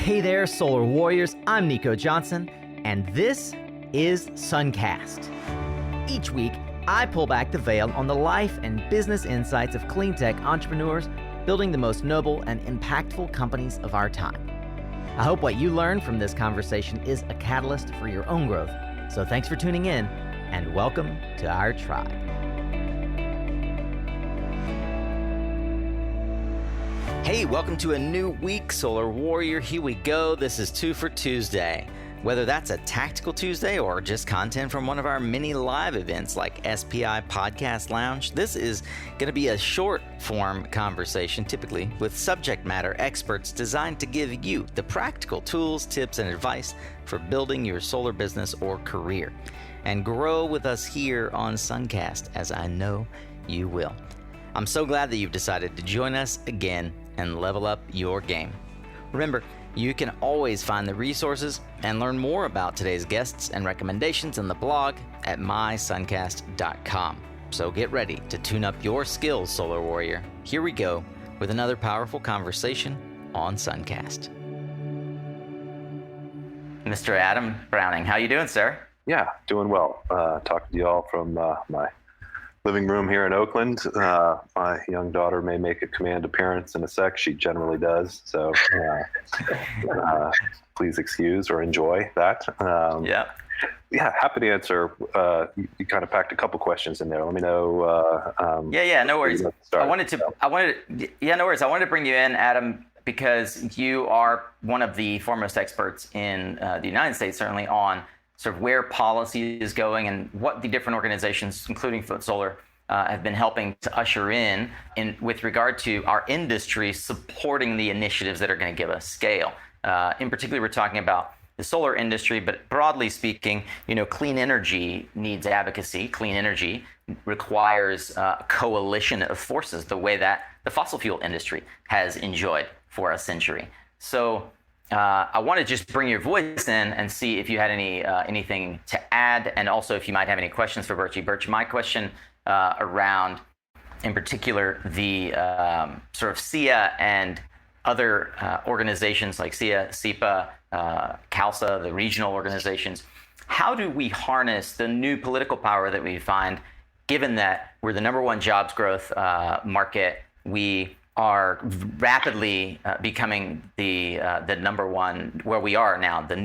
Hey there, Solar Warriors. I'm Nico Johnson, and this is SunCast. Each week, I pull back the veil on the life and business insights of clean tech entrepreneurs building the most noble and impactful companies of our time. I hope what you learn from this conversation is a catalyst for your own growth. So thanks for tuning in, and welcome to our tribe. Hey, welcome to a new week, Solar Warrior. Here we go. This is 2 for Tuesday. Whether that's a tactical Tuesday or just content from one of our many live events like SPI Podcast Lounge, this is going to be a short form conversation, typically with subject matter experts designed to give you the practical tools, tips, and advice for building your solar business or career. And grow with us here on SunCast, as I know you will. I'm so glad that you've decided to join us again and level up your game. Remember, you can always find the resources and learn more about today's guests and recommendations in the blog at mysuncast.com. So get ready to tune up your skills, Solar Warrior. Here we go with another powerful conversation on SunCast. Mr. Adam Browning, how you doing, sir? Yeah, doing well. Talking to you all from my living room here in Oakland. My young daughter may make a command appearance in a sec. She generally does. So please excuse or enjoy that. Yeah, happy to answer. You kind of packed a couple questions in there. Let me know. No worries. I wanted to bring you in, Adam, because you are one of the foremost experts in the United States, certainly on sort of where policy is going and what the different organizations, including Foot Solar, have been helping to usher in with regard to our industry supporting the initiatives that are going to give us scale. In particular, we're talking about the solar industry, but broadly speaking, clean energy needs advocacy. Clean energy requires a coalition of forces, the way that the fossil fuel industry has enjoyed for a century. So I want to just bring your voice in and see if you had anything to add, and also if you might have any questions for Birchie. Birch, my question around, in particular, the sort of SEIA and other organizations like SEIA, SEPA, CALSA, the regional organizations. How do we harness the new political power that we find, given that we're the number one jobs growth market? We are rapidly becoming the number one, where we are now, the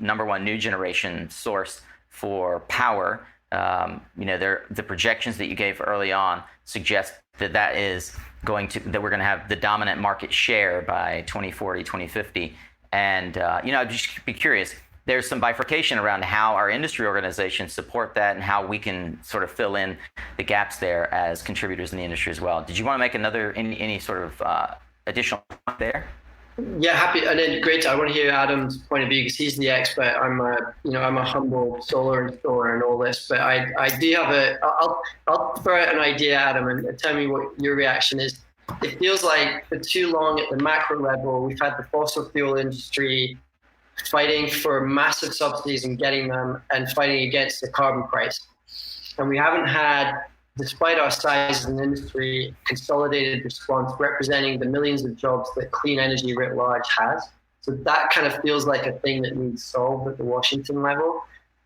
number one new generation source for power. The projections that you gave early on suggest that we're going to have the dominant market share by 2040, 2050. And, I'd just be curious. There's some bifurcation around how our industry organizations support that and how we can sort of fill in the gaps there as contributors in the industry as well. Did you want to make any sort of additional point there? Yeah, happy. And then great. I want to hear Adam's point of view because he's the expert. I'm a humble solar installer and all this, but I do have I'll throw out an idea, Adam, and tell me what your reaction is. It feels like for too long at the macro level, we've had the fossil fuel industry fighting for massive subsidies and getting them, and fighting against the carbon price. And we haven't had, despite our size as an industry, consolidated response representing the millions of jobs that clean energy writ large has. So that kind of feels like a thing that needs solved at the Washington level.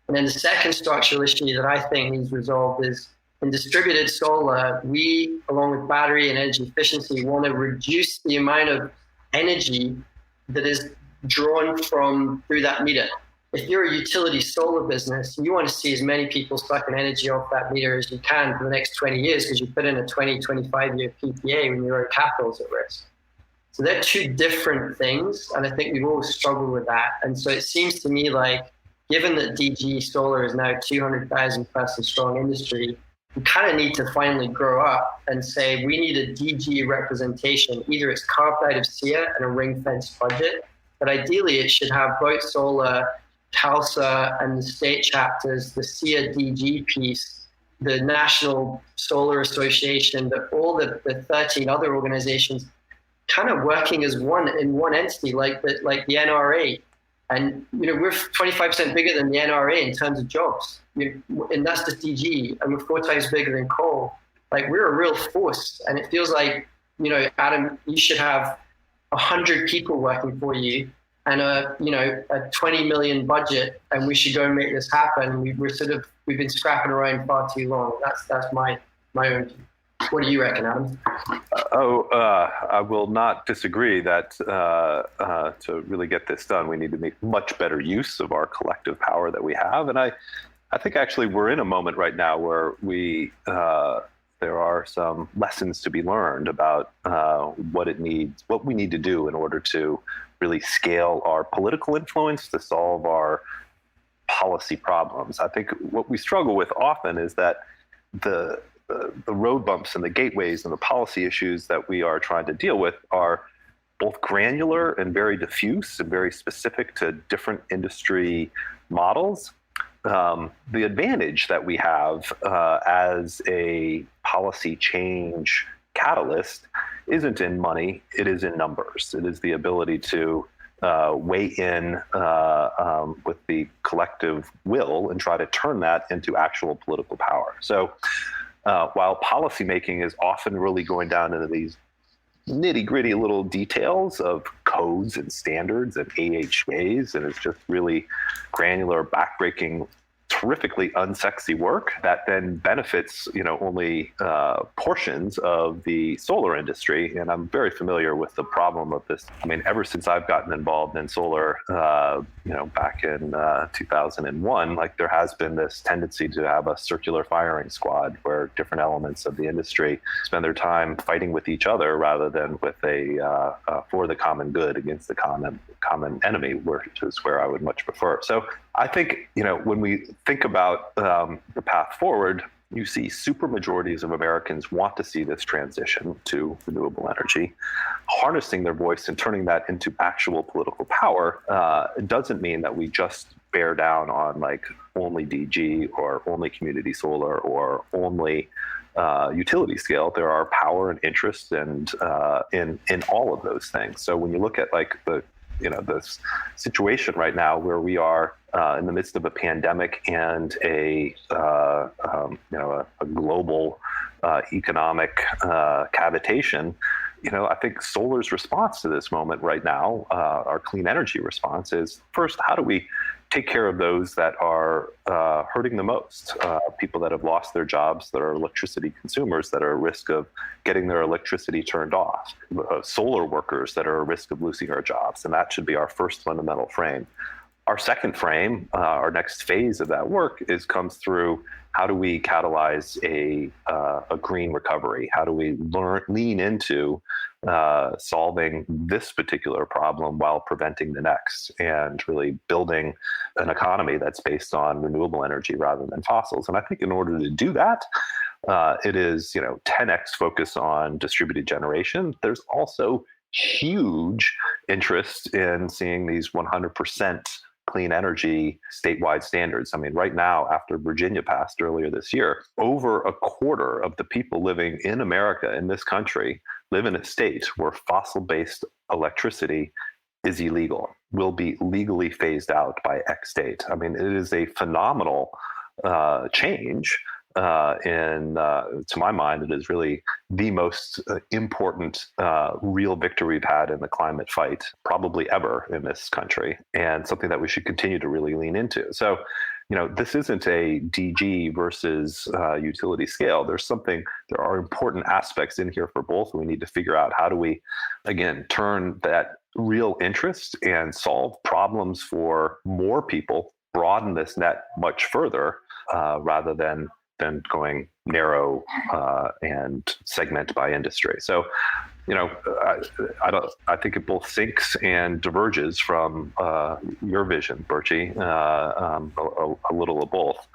And then the second structural issue that I think needs resolved is in distributed solar, we, along with battery and energy efficiency, want to reduce the amount of energy that is drawn through that meter. If you're a utility solar business, you want to see as many people sucking energy off that meter as you can for the next 20 years because you put in a 20, 25-year PPA when your own capital is at risk. So they're two different things, and I think we've always struggled with that. And so it seems to me like, given that DG solar is now 200,000 person strong industry, we kind of need to finally grow up and say we need a DG representation. Either it's carved out of SEIA and a ring-fenced budget, but ideally it should have both solar, CALSA, and the state chapters, the SEIA DG piece, the National Solar Association, all the 13 other organizations kind of working as one entity, like the NRA. And we're 25% bigger than the NRA in terms of jobs, and that's just DG, and we're 4 times bigger than coal. Like, we're a real force, and it feels like, Adam, you should have 100 people working for you, and a 20 million budget, and we should go and make this happen. We've been scrapping around far too long. That's my own. What do you reckon, Adam? I will not disagree that to really get this done, we need to make much better use of our collective power that we have. And I think actually we're in a moment right now where there are some lessons to be learned about what we need to do in order to really scale our political influence to solve our policy problems. I think what we struggle with often is that the road bumps and the gateways and the policy issues that we are trying to deal with are both granular and very diffuse and very specific to different industry models. The advantage that we have as a policy change catalyst isn't in money, it is in numbers. It is the ability to weigh in with the collective will and try to turn that into actual political power. So while policymaking is often really going down into these nitty-gritty little details of codes and standards and AHAs, and it's just really granular, backbreaking, terrifically unsexy work that then benefits, only portions of the solar industry. And I'm very familiar with the problem of this. I mean, ever since I've gotten involved in solar, back in 2001, like there has been this tendency to have a circular firing squad where different elements of the industry spend their time fighting with each other rather than with for the common good against the common enemy, which is where I would much prefer. So I think, when we think about the path forward, you see super majorities of Americans want to see this transition to renewable energy. Harnessing their voice and turning that into actual political power doesn't mean that we just bear down on like only DG or only community solar or only utility scale. There are power and interest and in all of those things. So when you look at like this situation right now where we are in the midst of a pandemic and a global economic cavitation, I think solar's response to this moment right now, our clean energy response is first, how do we take care of those that are hurting the most, people that have lost their jobs, that are electricity consumers, that are at risk of getting their electricity turned off, solar workers that are at risk of losing their jobs. And that should be our first fundamental frame. Our second frame, our next phase of that work comes through how do we catalyze a green recovery? How do we lean into solving this particular problem while preventing the next, and really building an economy that's based on renewable energy rather than fossils? And I think in order to do that, it is 10x focus on distributed generation. There's also huge interest in seeing these 100% clean energy statewide standards. I mean, right now, after Virginia passed earlier this year, over a quarter of the people living in America, in this country, live in a state where fossil-based electricity is illegal, will be legally phased out by X date. I mean, it is a phenomenal change. To my mind, it is really the most important real victory we've had in the climate fight, probably ever in this country, and something that we should continue to really lean into. So, this isn't a DG versus utility scale. There are important aspects in here for both. We need to figure out how do we, again, turn that real interest and solve problems for more people, broaden this net much further, rather than going narrow and segment by industry. So, I think it both syncs and diverges from your vision, Birchie, a little of both.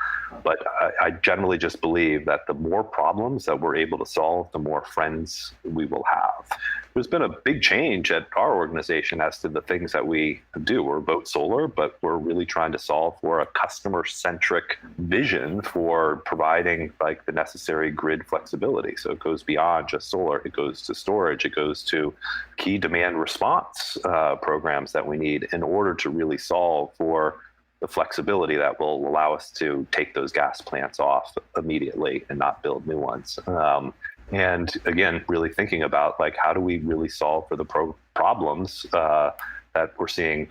But I generally just believe that the more problems that we're able to solve, the more friends we will have. There's been a big change at our organization as to the things that we do. We're Vote Solar, but we're really trying to solve for a customer-centric vision for providing like the necessary grid flexibility. So it goes beyond just solar. It goes to storage. It goes to key demand response programs that we need in order to really solve for the flexibility that will allow us to take those gas plants off immediately and not build new ones. And again, really thinking about like how do we really solve for the problems that we're seeing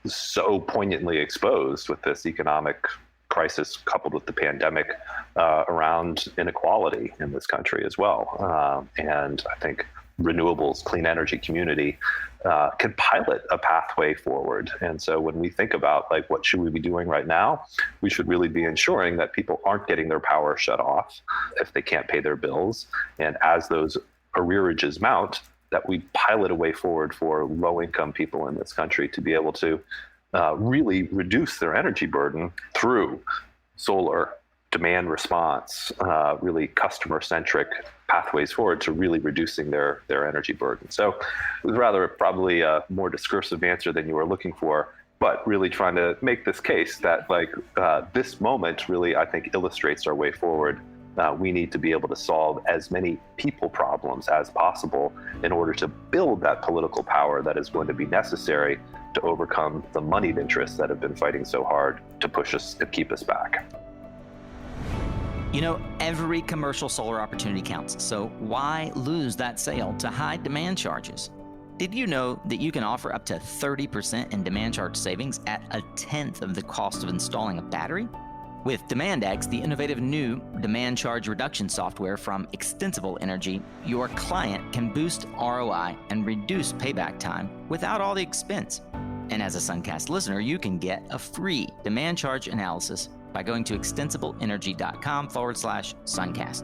so poignantly exposed with this economic crisis coupled with the pandemic around inequality in this country as well. And I think renewables, clean energy community can pilot a pathway forward. And so when we think about like what should we be doing right now, we should really be ensuring that people aren't getting their power shut off if they can't pay their bills. And as those arrearages mount, that we pilot a way forward for low-income people in this country to be able to really reduce their energy burden through solar, demand response, really customer-centric pathways forward to really reducing their energy burden. So it was rather probably a more discursive answer than you were looking for, but really trying to make this case that like this moment really, I think, illustrates our way forward. We need to be able to solve as many people problems as possible in order to build that political power that is going to be necessary to overcome the moneyed interests that have been fighting so hard to push us and keep us back. You know, every commercial solar opportunity counts, so why lose that sale to high demand charges? Did you know that you can offer up to 30% in demand charge savings at a tenth of the cost of installing a battery? With DemandX, the innovative new demand charge reduction software from Extensible Energy, your client can boost ROI and reduce payback time without all the expense. And as a SunCast listener, you can get a free demand charge analysis by going to extensibleenergy.com/SunCast.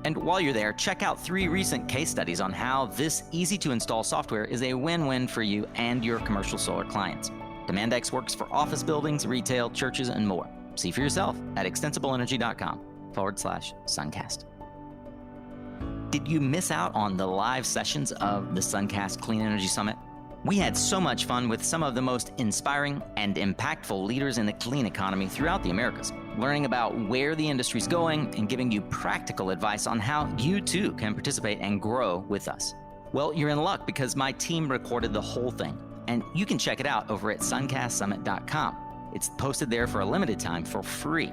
And while you're there, check out 3 recent case studies on how this easy-to-install software is a win-win for you and your commercial solar clients. DemandX works for office buildings, retail, churches, and more. See for yourself at extensibleenergy.com/SunCast. Did you miss out on the live sessions of the SunCast Clean Energy Summit? We had so much fun with some of the most inspiring and impactful leaders in the clean economy throughout the Americas, learning about where the industry's going and giving you practical advice on how you too can participate and grow with us. Well, you're in luck because my team recorded the whole thing, and you can check it out over at suncastsummit.com. It's posted there for a limited time for free.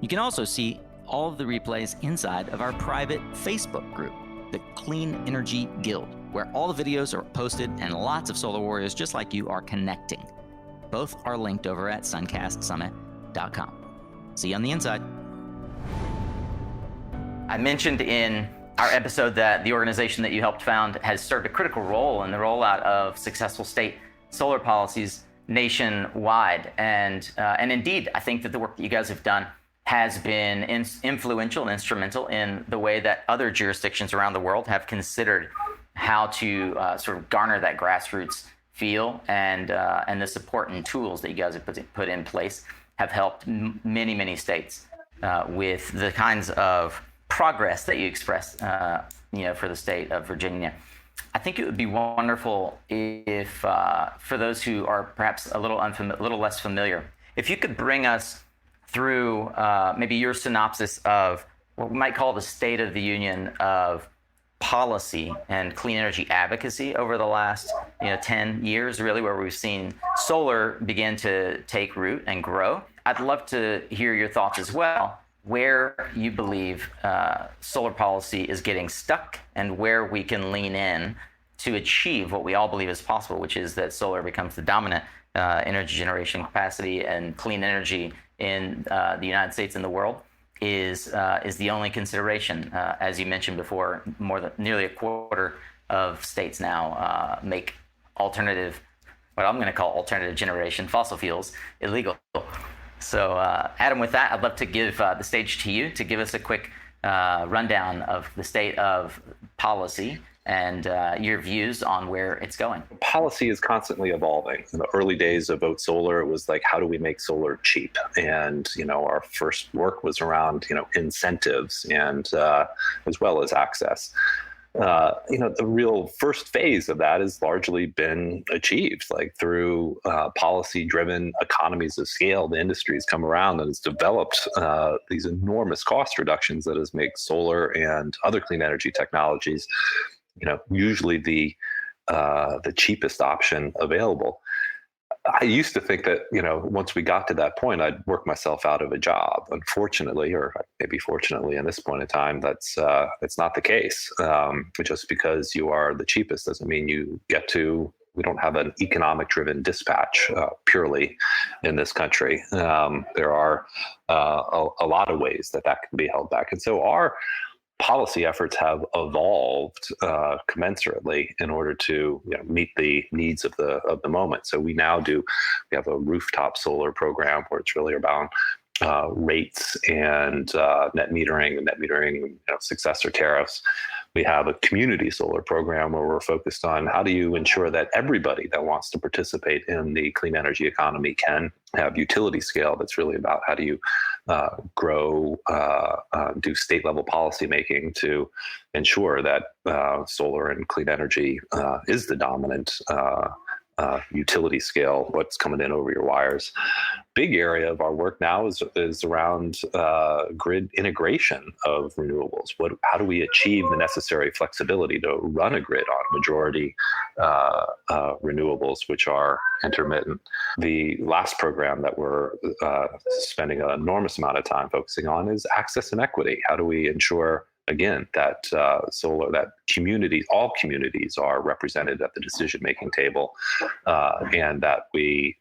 You can also see all of the replays inside of our private Facebook group, the Clean Energy Guild, where all the videos are posted and lots of solar warriors just like you are connecting. Both are linked over at suncastsummit.com. See you on the inside. I mentioned in our episode that the organization that you helped found has served a critical role in the rollout of successful state solar policies nationwide. And indeed, I think that the work that you guys have done has been influential and instrumental in the way that other jurisdictions around the world have considered how to sort of garner that grassroots feel, and the support and tools that you guys have put in place have helped many, many states with the kinds of progress that you expressed, for the state of Virginia. I think it would be wonderful if, for those who are perhaps a little less familiar, if you could bring us through maybe your synopsis of what we might call the state of the union of policy and clean energy advocacy over the last 10 years, really, where we've seen solar begin to take root and grow. I'd love to hear your thoughts as well, where you believe solar policy is getting stuck and where we can lean in to achieve what we all believe is possible, which is that solar becomes the dominant energy generation capacity, and clean energy in the United States and the world is the only consideration. As you mentioned before, nearly a quarter of states now make what I'm going to call alternative generation fossil fuels illegal. So Adam, with that, I'd love to give the stage to you to give us a quick rundown of the state of policy and your views on where it's going. Policy is constantly evolving. In the early days of Vote Solar, it was like, how do we make solar cheap? And, our first work was around, incentives and as well as access. The real first phase of that has largely been achieved, like through policy-driven economies of scale. The industry has come around and has developed these enormous cost reductions that has made solar and other clean energy technologies, usually the cheapest option available. I used to think that, once we got to that point, I'd work myself out of a job. Unfortunately, or maybe fortunately, in this point in time, that's not the case. Just because you are the cheapest doesn't mean you get to We don't have an economic-driven dispatch purely in this country. There are a lot of ways that can be held back. And so our policy efforts have evolved commensurately in order to meet the needs of the moment. So we have a rooftop solar program where it's really about rates and net metering, successor tariffs. We have a community solar program where we're focused on how do you ensure that everybody that wants to participate in the clean energy economy can have utility scale. That's really about how do you grow, do state level policy making to ensure that solar and clean energy is the dominant utility scale, what's coming in over your wires. Big area of our work now is around grid integration of renewables. How do we achieve the necessary flexibility to run a grid on majority renewables, which are intermittent? The last program that we're spending an enormous amount of time focusing on is access and equity. How do we ensure, again, that all communities are represented at the decision-making table, and that we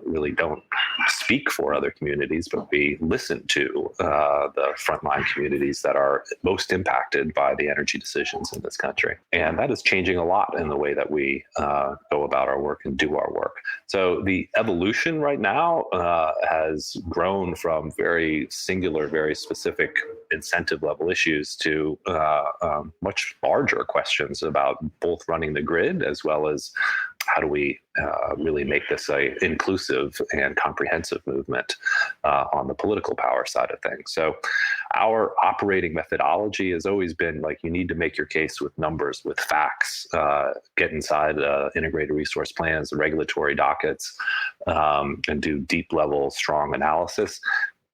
really don't speak for other communities, but we listen to the frontline communities that are most impacted by the energy decisions in this country. And that is changing a lot in the way that we go about our work and do our work. So the evolution right now has grown from very singular, very specific incentive level issues to much larger questions about both running the grid as well as how do we really make this a inclusive and comprehensive movement on the political power side of things. So our operating methodology has always been like, you need to make your case with numbers, with facts, get inside integrated resource plans, the regulatory dockets, and do deep level, strong analysis.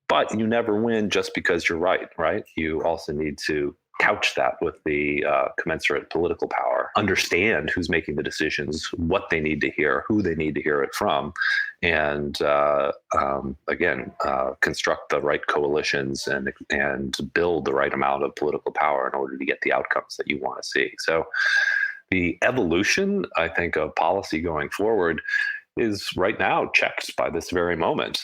But you never win just because you're right? You also need to couch that with the commensurate political power, understand who's making the decisions, what they need to hear, who they need to hear it from, and construct the right coalitions and build the right amount of political power in order to get the outcomes that you want to see. So the evolution, I think, of policy going forward is right now checked by this very moment.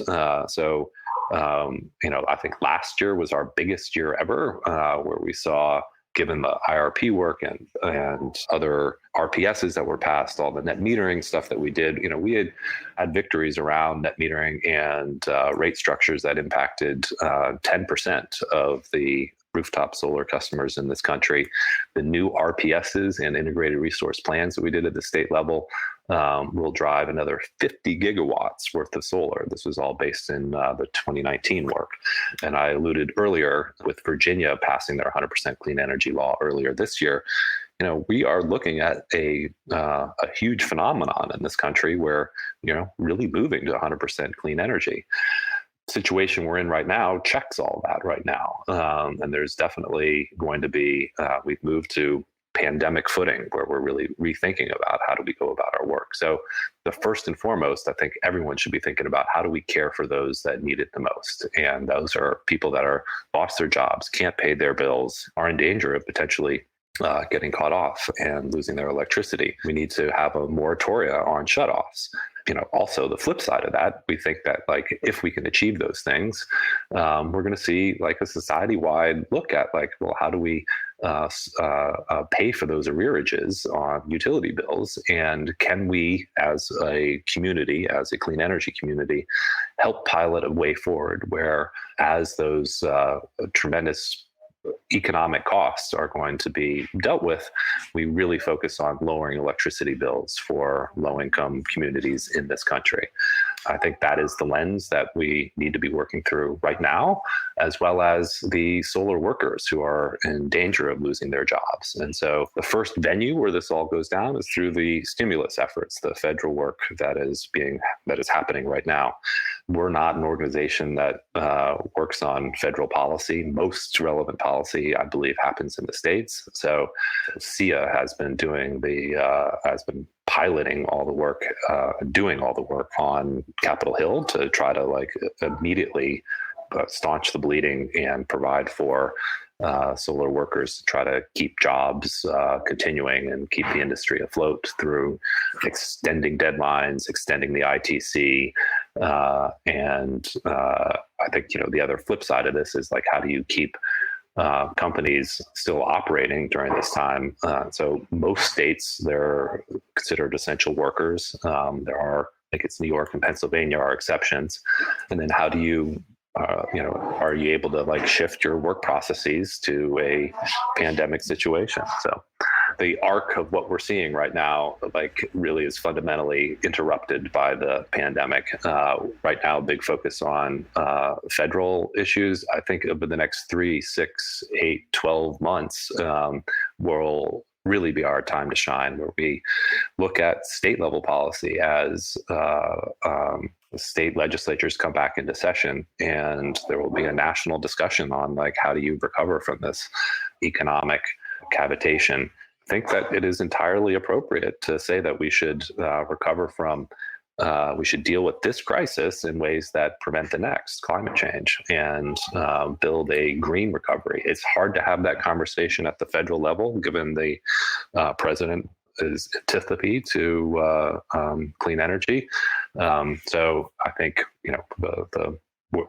I think last year was our biggest year ever, where we saw, given the IRP work and other RPSs that were passed, all the net metering stuff that we did, we had victories around net metering and rate structures that impacted 10% of the rooftop solar customers in this country. The new RPSs and integrated resource plans that we did at the state level will drive another 50 gigawatts worth of solar. This was all based in the 2019 work. And I alluded earlier with Virginia passing their 100% clean energy law earlier this year. We are looking at a huge phenomenon in this country where, really moving to 100% clean energy. Situation we're in right now checks all that right now. And there's definitely going to be, we've moved to pandemic footing where we're really rethinking about how do we go about our work. So the first and foremost, I think everyone should be thinking about how do we care for those that need it the most. And those are people that are lost their jobs, can't pay their bills, are in danger of potentially getting caught off and losing their electricity. We need to have a moratoria on shutoffs. Also the flip side of that, we think that if we can achieve those things, we're going to see a society-wide look at how do we pay for those arrearages on utility bills, and can we, as a community, as a clean energy community, help pilot a way forward where, as those tremendous economic costs are going to be dealt with, we really focus on lowering electricity bills for low-income communities in this country. I think that is the lens that we need to be working through right now, as well as the solar workers who are in danger of losing their jobs. And so the first venue where this all goes down is through the stimulus efforts, the federal work that is happening right now. We're not an organization that works on federal policy. Most relevant policy, I believe, happens in the states. So SEIA has been piloting all the work, doing all the work on Capitol Hill to try to immediately staunch the bleeding and provide for solar workers to try to keep jobs continuing and keep the industry afloat through extending deadlines, extending the ITC. And I think, the other flip side of this is like, how do you keep companies still operating during this time? So most states, they're considered essential workers. There are, I think it's New York and Pennsylvania are exceptions. And then how do you, are you able to like shift your work processes to a pandemic situation? So the arc of what we're seeing right now, like, really is fundamentally interrupted by the pandemic. Right now, big focus on federal issues. I think over the next 3, 6, 8, 12 months will really be our time to shine, where we look at state level policy as state legislatures come back into session, and there will be a national discussion on like, how do you recover from this economic cavitation? I think that it is entirely appropriate to say that we should recover from, we should deal with this crisis in ways that prevent the next, climate change, and build a green recovery. It's hard to have that conversation at the federal level, given the president is antipathy to clean energy. So I think,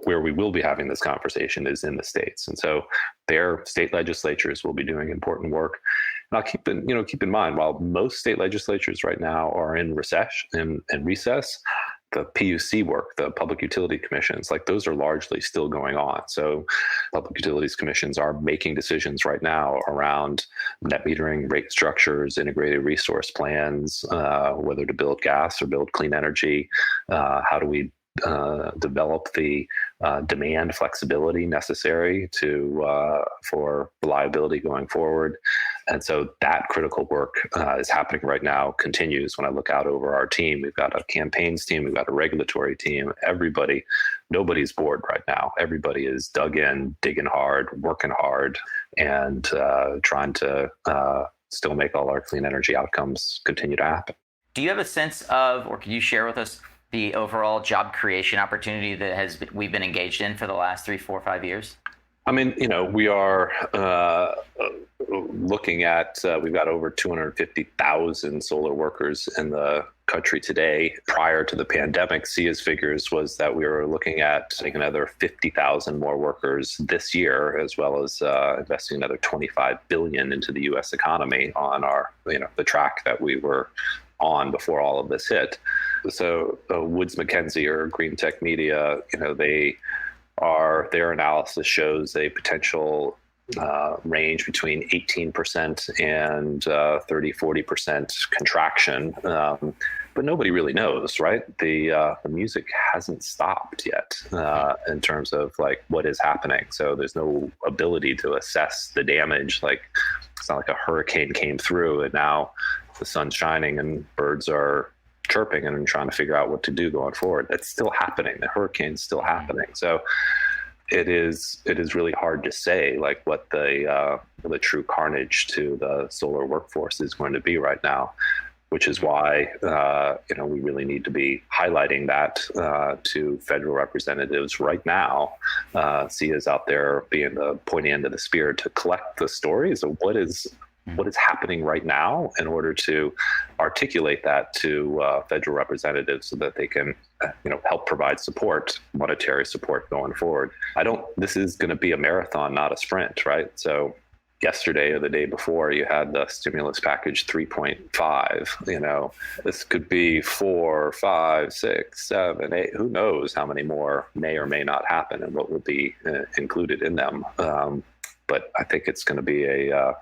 where we will be having this conversation is in the states. And so their state legislatures will be doing important work. And I'll keep in mind, while most state legislatures right now are in recess, the PUC work, the Public Utility Commissions, like those are largely still going on. So Public Utilities Commissions are making decisions right now around net metering, rate structures, integrated resource plans, whether to build gas or build clean energy. How do we develop the demand flexibility necessary for reliability going forward? And so that critical work is happening right now, continues. When I look out over our team, we've got a campaigns team, we've got a regulatory team, nobody's bored right now. Everybody is dug in, digging hard, working hard, and trying to still make all our clean energy outcomes continue to happen. Do you have a sense of, or can you share with us the overall job creation opportunity that we've been engaged in for the last 3, 4, 5 years? I mean, we are looking at, we've got over 250,000 solar workers in the country today. Prior to the pandemic, SIA's figures was that we were looking at, I think, another 50,000 more workers this year, as well as investing another $25 billion into the U.S. economy on our, the track that we were on before all of this hit. So Woods Mackenzie or Green Tech Media, their analysis shows a potential range between 18% and 30-40% contraction. But nobody really knows, right? The music hasn't stopped yet in terms of like what is happening. So there's no ability to assess the damage. Like, it's not like a hurricane came through and now the sun's shining and birds are chirping and trying to figure out what to do going forward. That's still happening. The hurricane's still happening. So it is really hard to say like what the true carnage to the solar workforce is going to be right now, which is why we really need to be highlighting that to federal representatives right now. SIA's out there being the pointy end of the spear to collect the stories of what is happening right now in order to articulate that to federal representatives so that they can help provide support, monetary support going forward. This is going to be a marathon, not a sprint, right? So yesterday or the day before, you had the stimulus package 3.5. This could be 4, 5, 6, 7, 8. Who knows how many more may or may not happen and what will be included in them. But I think it's going to be a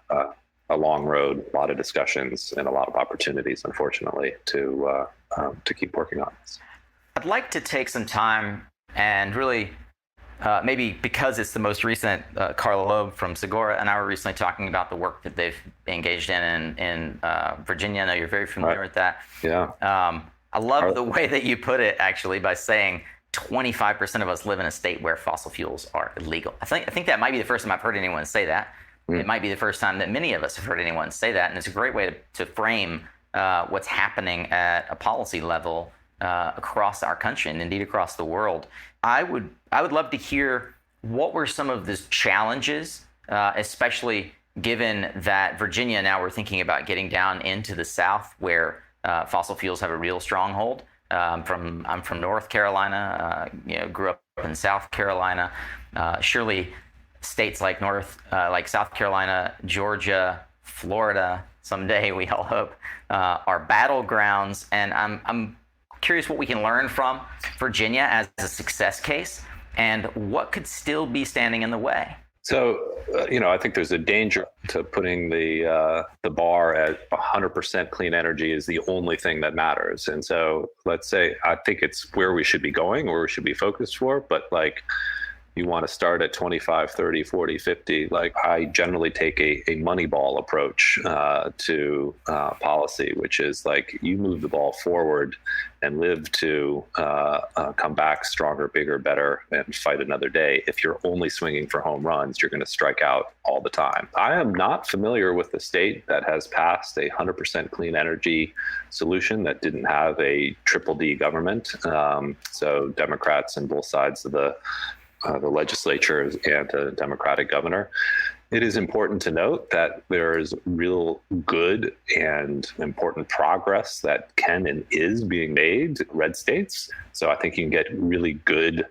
long road, a lot of discussions, and a lot of opportunities, unfortunately, to keep working on this. I'd like to take some time and really, maybe because it's the most recent, Carla Loeb from Segura and I were recently talking about the work that they've engaged in Virginia. I know you're very familiar with that. Yeah. I love the way that you put it, actually, by saying 25% of us live in a state where fossil fuels are illegal. I think that might be the first time I've heard anyone say that. It might be the first time that many of us have heard anyone say that, and it's a great way to frame what's happening at a policy level across our country and indeed across the world. I would love to hear what were some of the challenges especially given that Virginia, now we're thinking about getting down into the South where fossil fuels have a real stronghold. I'm from North Carolina, grew up in South Carolina. Surely states like South Carolina, Georgia, Florida, someday we all hope, are battlegrounds. And I'm curious what we can learn from Virginia as a success case and what could still be standing in the way. So, I think there's a danger to putting the bar at 100% clean energy is the only thing that matters. And so let's say, I think it's where we should be going, where we should be focused for, but you want to start at 25, 30, 40, 50. I generally take a money ball approach to policy, which is you move the ball forward and live to come back stronger, bigger, better, and fight another day. If you're only swinging for home runs, you're going to strike out all the time. I am not familiar with the state that has passed a 100% clean energy solution that didn't have a triple D government. So Democrats on both sides of the legislature and a Democratic governor. It is important to note that there is real good and important progress that can and is being made in red states. So I think you can get really good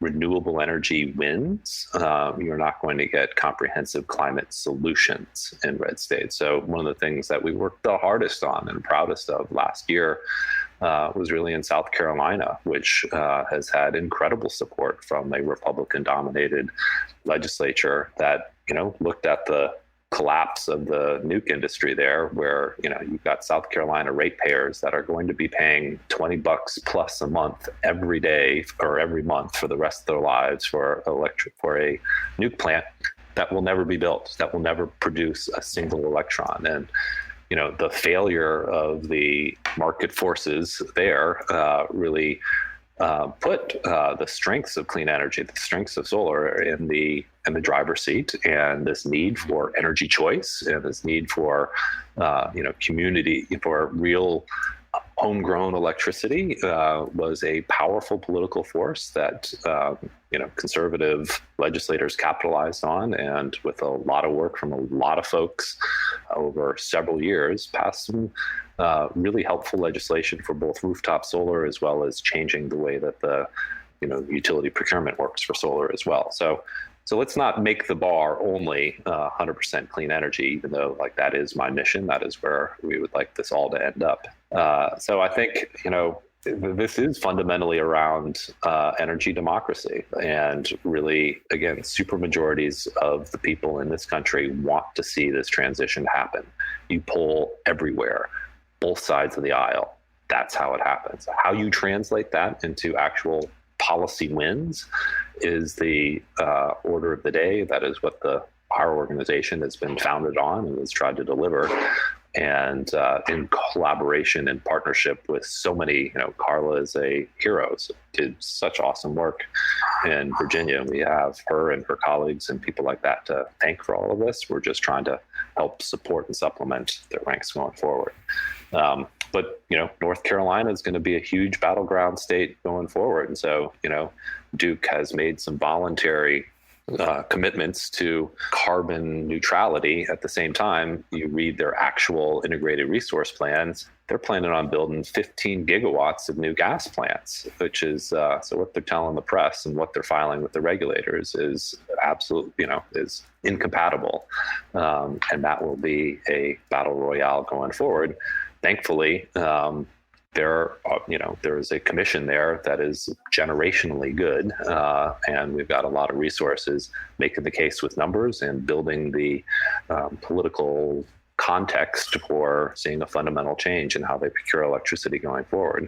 renewable energy wins. You're not going to get comprehensive climate solutions in red states. So one of the things that we worked the hardest on and proudest of last year was really in South Carolina, which has had incredible support from a Republican-dominated legislature that, looked at the collapse of the nuke industry there, where, you've got South Carolina ratepayers that are going to be paying $20 plus a month every day or every month for the rest of their lives for a nuke plant that will never be built, that will never produce a single electron. And the failure of the market forces there really put the strengths of clean energy, the strengths of solar in the driver's seat, and this need for energy choice and this need for community, for real homegrown electricity was a powerful political force that conservative legislators capitalized on, and with a lot of work from a lot of folks over several years, passed some really helpful legislation for both rooftop solar as well as changing the way that the utility procurement works for solar as well. So let's not make the bar only 100% clean energy, even though that is my mission. That is where we would like this all to end up. So I think, this is fundamentally around energy democracy, and really, again, supermajorities of the people in this country want to see this transition happen. You poll everywhere, both sides of the aisle. That's how it happens. How you translate that into actual policy wins is the order of the day. That is what our organization has been founded on and has tried to deliver. And in collaboration and partnership with so many, Carla is a hero, did such awesome work in Virginia. We have her and her colleagues and people like that to thank for all of this. We're just trying to help support and supplement their ranks going forward. But, North Carolina is going to be a huge battleground state going forward. And so, Duke has made some voluntary commitments to carbon neutrality. At the same time, you read their actual integrated resource plans, they're planning on building 15 gigawatts of new gas plants, which is, so what they're telling the press and what they're filing with the regulators is absolutely, is incompatible. And that will be a battle royale going forward. Thankfully, there is a commission there that is generationally good, and we've got a lot of resources making the case with numbers and building the political context for seeing a fundamental change in how they procure electricity going forward.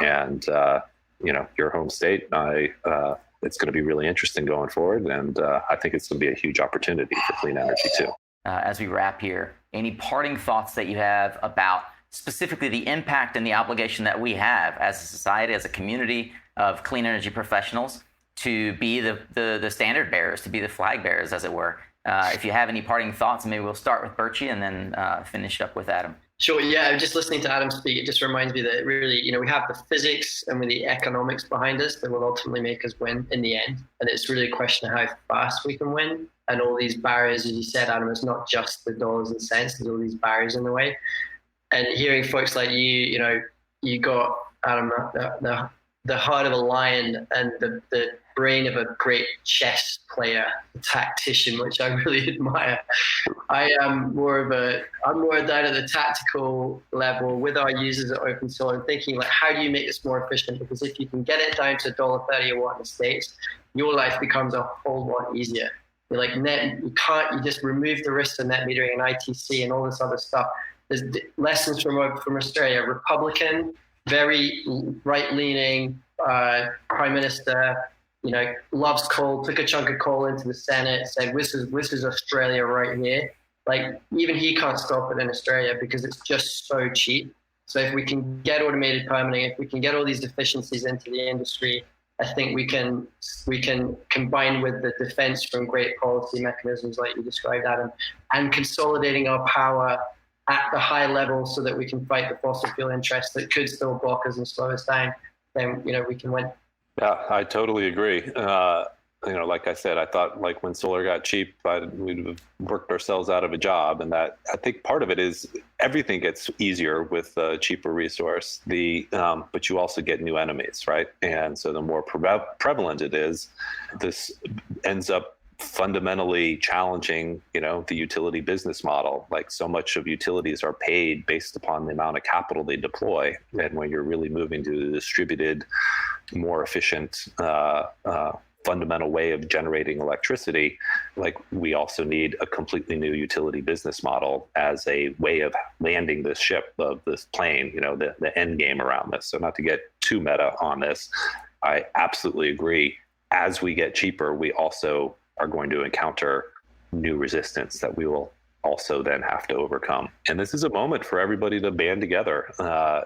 And your home state, it's going to be really interesting going forward, and I think it's going to be a huge opportunity for clean energy too. As we wrap here, any parting thoughts that you have about specifically the impact and the obligation that we have as a society, as a community of clean energy professionals, to be the standard bearers, to be the flag bearers, as it were? If you have any parting thoughts, maybe we'll start with Birchie and then finish up with Adam. Sure. Yeah. Just listening to Adam speak, it just reminds me that really, we have the physics and with the economics behind us that will ultimately make us win in the end. And it's really a question of how fast we can win. and all these barriers, as you said, Adam, it's not just the dollars and cents, there's all these barriers in the way. And hearing folks like you got, Adam, the heart of a lion and the brain of a great chess player, a tactician, which I really admire. I'm more down at the tactical level with our users at Open Solar and thinking like, how do you make this more efficient? Because if you can get it down to $1.30 a watt in the States, your life becomes a whole lot easier. You're like you just remove the risks of net metering and ITC and all this other stuff. There's lessons from Australia. Republican, very right-leaning prime minister, loves coal, took a chunk of coal into the Senate, said, this is Australia right here. Like, even he can't stop it in Australia because it's just so cheap. So if we can get automated permitting, if we can get all these efficiencies into the industry, I think we can combine with the defense from great policy mechanisms like you described, Adam, and consolidating our power at the high level so that we can fight the fossil fuel interests that could still block us and slow us down, then, we can win. Yeah, I totally agree. Like I said, I thought like when solar got cheap, we'd have worked ourselves out of a job. And that, I think part of it is everything gets easier with a cheaper resource. But you also get new enemies, right? And so the more prevalent it is, this ends up fundamentally challenging, the utility business model. Like, so much of utilities are paid based upon the amount of capital they deploy. And when you're really moving to a distributed, more efficient, fundamental way of generating electricity, like, we also need a completely new utility business model as a way of landing this ship, of this plane, the end game around this. So not to get too meta on this, I absolutely agree. As we get cheaper, we also are going to encounter new resistance that we will also then have to overcome. And this is a moment for everybody to band together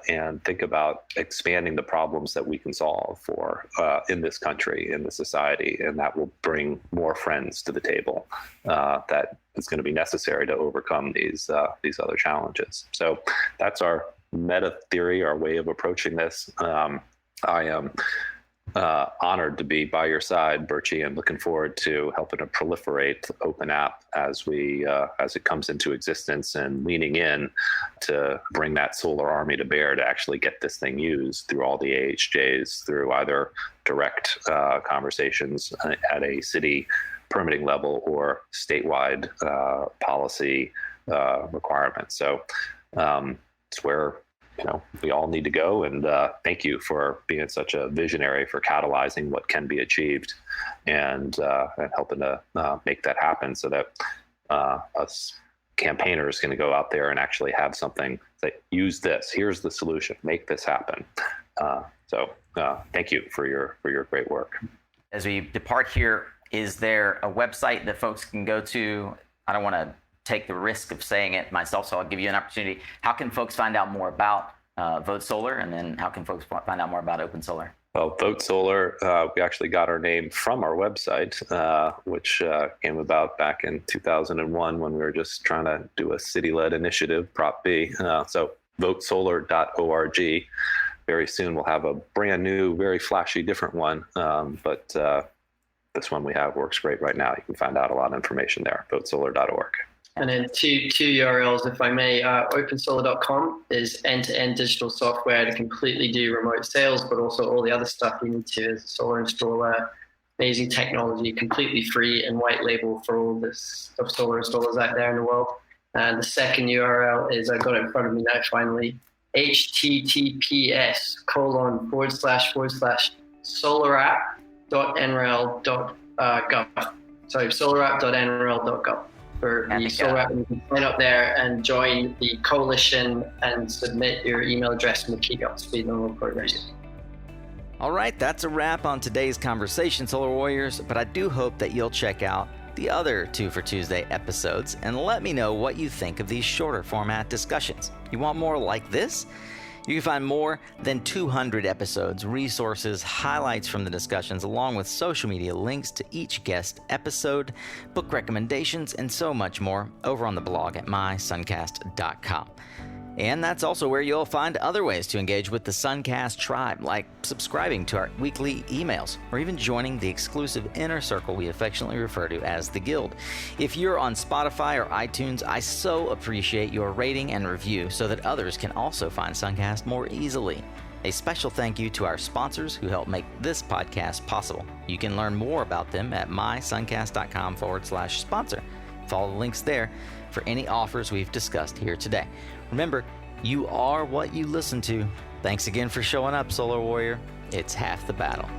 and think about expanding the problems that we can solve for in this country, in the society, and that will bring more friends to the table that is going to be necessary to overcome these other challenges. So that's our meta theory, our way of approaching this. I am honored to be by your side, Birchie, and looking forward to helping to proliferate Open App as it comes into existence, and leaning in to bring that solar army to bear to actually get this thing used through all the AHJs, through either direct conversations at a city permitting level or statewide policy requirements. So it's where we all need to go. And thank you for being such a visionary for catalyzing what can be achieved and helping to make that happen, so that us campaigners can go out there and actually have something that use this. Here's the solution. Make this happen. So thank you for your great work. As we depart here, is there a website that folks can go to? I don't want to take the risk of saying it myself, so I'll give you an opportunity. How can folks find out more about Vote Solar, and then how can folks find out more about Open Solar? Well, Vote Solar, we actually got our name from our website, which came about back in 2001 when we were just trying to do a city-led initiative, Prop B. So votesolar.org. Very soon we'll have a brand new, very flashy, different one, but this one we have works great right now. You can find out a lot of information there, votesolar.org. And then two URLs, if I may. Opensolar.com is end-to-end digital software to completely do remote sales, but also all the other stuff you need to as a solar installer. Amazing technology, completely free and white label for all this of solar installers out there in the world. And the second URL is, I've got it in front of me now finally, https://solarapp.nrel.gov. So solarapp.nrel.gov. For the solar app, you can sign up there and join the coalition and submit your email address, and we'll keep you up to speed on all the progress. All right, that's a wrap on today's conversation, Solar Warriors, but I do hope that you'll check out the other 2 for Tuesday episodes and let me know what you think of these shorter format discussions. You want more like this? You can find more than 200 episodes, resources, highlights from the discussions, along with social media links to each guest episode, book recommendations, and so much more over on the blog at mysuncast.com. And that's also where you'll find other ways to engage with the SunCast tribe, like subscribing to our weekly emails, or even joining the exclusive inner circle we affectionately refer to as the Guild. If you're on Spotify or iTunes, I so appreciate your rating and review so that others can also find SunCast more easily. A special thank you to our sponsors who help make this podcast possible. You can learn more about them at mysuncast.com/sponsor. Follow the links there for any offers we've discussed here today. Remember, you are what you listen to. Thanks again for showing up, Solar Warrior. It's half the battle.